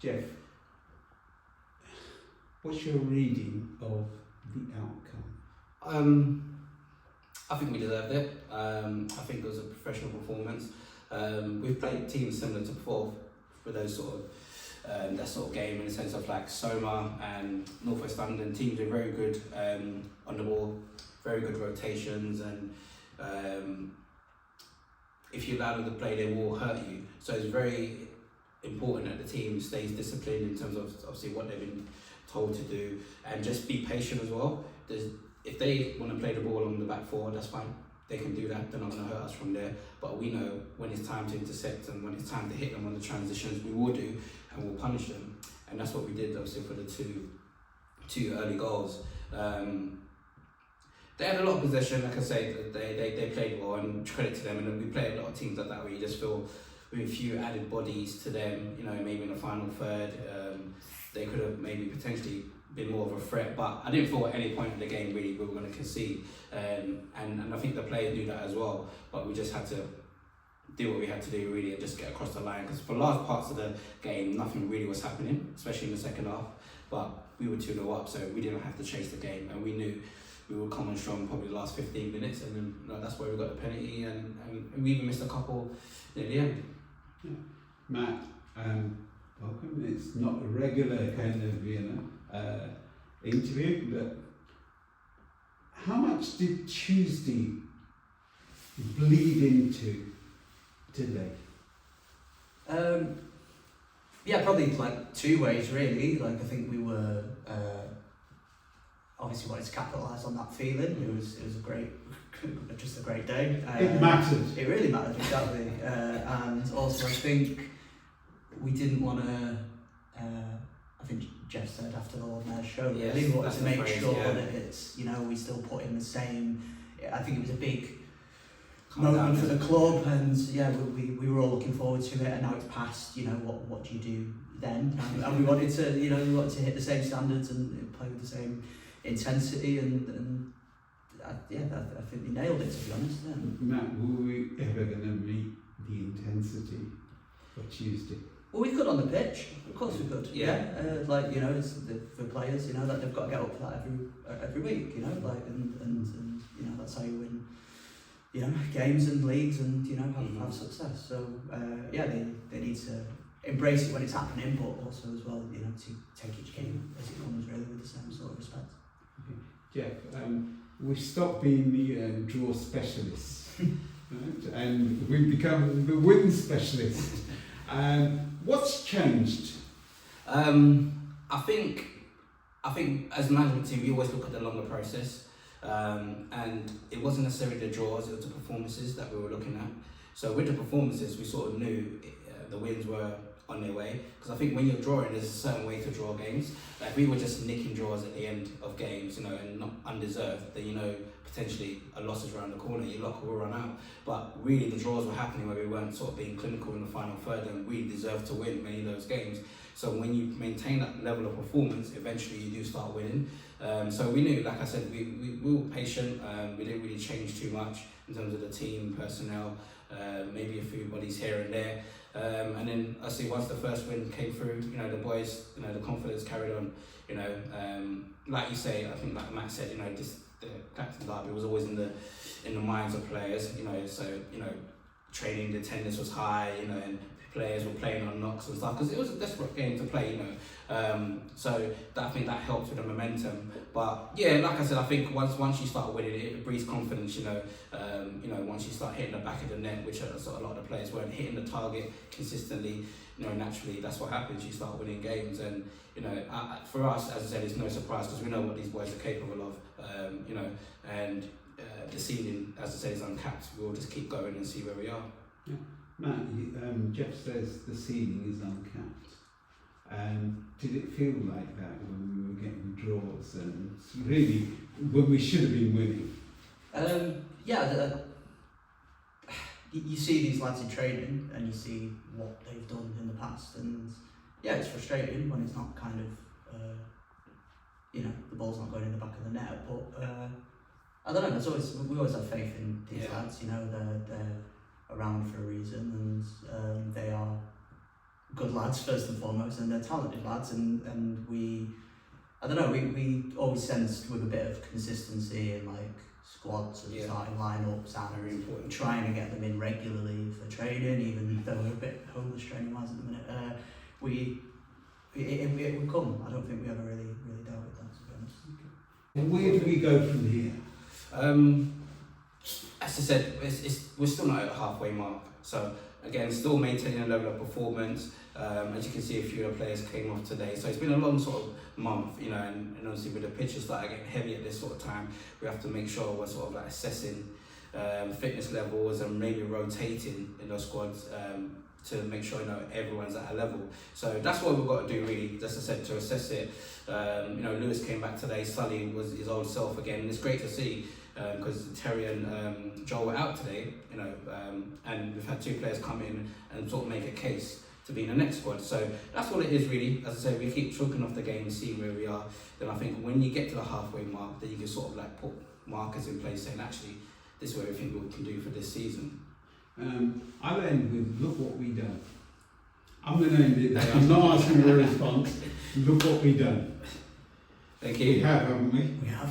Geoff, what's your reading of the outcome? I think we deserved it. I think it was a professional performance. We've played teams similar to before with those sort of that sort of game, in the sense of like Soma and North West London. Teams are very good on the ball, very good rotations, and if you allow them to play, they will hurt you. So it's very important that the team stays disciplined in terms of obviously what they've been told to do, and just be patient as well. If they want to play the ball on the back four, that's fine. They can do that. They're not going to hurt us from there. But we know when it's time to intercept and when it's time to hit them on the transitions, we will do, and we'll punish them. And that's what we did, obviously, for the two early goals. They had a lot of possession, like I say. They played well, and credit to them. And we play a lot of teams like that where you just feel with a few added bodies to them, you know, maybe in the final third, they could have maybe potentially been more of a threat, but I didn't feel at any point in the game really we were going to concede, and I think the players knew that as well, but we just had to do what we had to do really and just get across the line, because for large parts of the game nothing really was happening, especially in the second half, but we were 2-0 up, so we didn't have to chase the game, and we knew we would come on strong probably the last 15 minutes, and then that's where we got the penalty, and we even missed a couple near the end. Yeah. Matt, welcome. It's not a regular kind of, interview, but how much did Tuesday bleed into today? Yeah, probably like two ways really. Like I think we were obviously wanted to capitalise on that feeling. It was a great, just a great day. It mattered. It really mattered, exactly. And also I think we didn't want to. I think Geoff said after the Ordinary show, yes, really wanted to make phrase, sure yeah. that it's, we still put in the same. I think it was a big moment for the club, and yeah, we were all looking forward to it, and now it's past. What do you do then? And we wanted to, we wanted to hit the same standards and play with the same intensity, and I think we nailed it, to be honest. Yeah. Matt, were we ever going to meet the intensity for Tuesday? Well, we could on the pitch, of course we could. Yeah. It's for players, that they've got to get up for that every week, and that's how you win, games and leagues and have success. So they need to embrace it when it's happening, but also as well, to take each game as it comes really with the same sort of respect. Okay. Geoff, we've stopped being the draw specialists, right? And we've become the win specialists. What's changed? I think as a management team we always look at the longer process, and it wasn't necessarily the draws, it was the performances that we were looking at. So with the performances we sort of knew the wins were on their way, because I think when you're drawing there's a certain way to draw games. Like we were just nicking draws at the end of games, and not undeserved, then potentially a loss is around the corner, your luck will run out. But really the draws were happening where we weren't sort of being clinical in the final third, and we deserved to win many of those games. So when you maintain that level of performance, eventually you do start winning. So we knew, like I said, we were patient, we didn't really change too much in terms of the team, personnel, maybe a few bodies here and there. And then I see once the first win came through, the boys, the confidence carried on, like you say, I think like Matt said, the Clapton derby was always in the minds of players, so training, the attendance was high, and players were playing on knocks and stuff because it was a desperate game to play, so I think that helped with the momentum. But yeah, like I said, I think once you start winning, it breeds confidence, once you start hitting the back of the net, which a lot of the players weren't hitting the target consistently, naturally that's what happens, you start winning games. And for us, as I said, it's no surprise because we know what these boys are capable of, and the ceiling, as I said, is uncapped. We'll just keep going and see where we are. Yeah. Matt, Geoff says the ceiling is uncapped. Did it feel like that when we were getting draws and really when we should have been winning? You see these lads in training and you see what they've done in the past, and it's frustrating when it's not kind of the ball's not going in the back of the net, but I don't know, we always have faith in these lads, they're around for a reason, and they are good lads first and foremost, and they're talented lads, and we, I don't know, we always sensed with a bit of consistency in like squads and starting lineups and Very important. trying to get them in regularly for training, even though we're a bit homeless training wise at the minute. It would come. I don't think we ever really dealt with that, to be honest. And where do we go from here? As I said, we're still not at the halfway mark. So again, still maintaining a level of performance. As you can see, a few of the players came off today. So it's been a long sort of month, you know, and obviously with the pitches starting getting heavy at this sort of time, we have to make sure we're sort of like assessing fitness levels and maybe rotating in those squads to make sure, you know, everyone's at a level. So that's what we've got to do really, as I said, to assess it. You know, Lewis came back today, Sully was his old self again, and it's great to see because Terry and Joel were out today, you know, and we've had two players come in and sort of make a case to be in the next squad. So that's what it is really. As I say, we keep chalking off the game and seeing where we are. Then I think when you get to the halfway mark, then you can sort of like put markers in place saying, actually, this is what we think we can do for this season. I'll end with, look what we done. I'm going to end it there. I'm not asking for a response. Look what we done. Thank you. We have, haven't we? We have.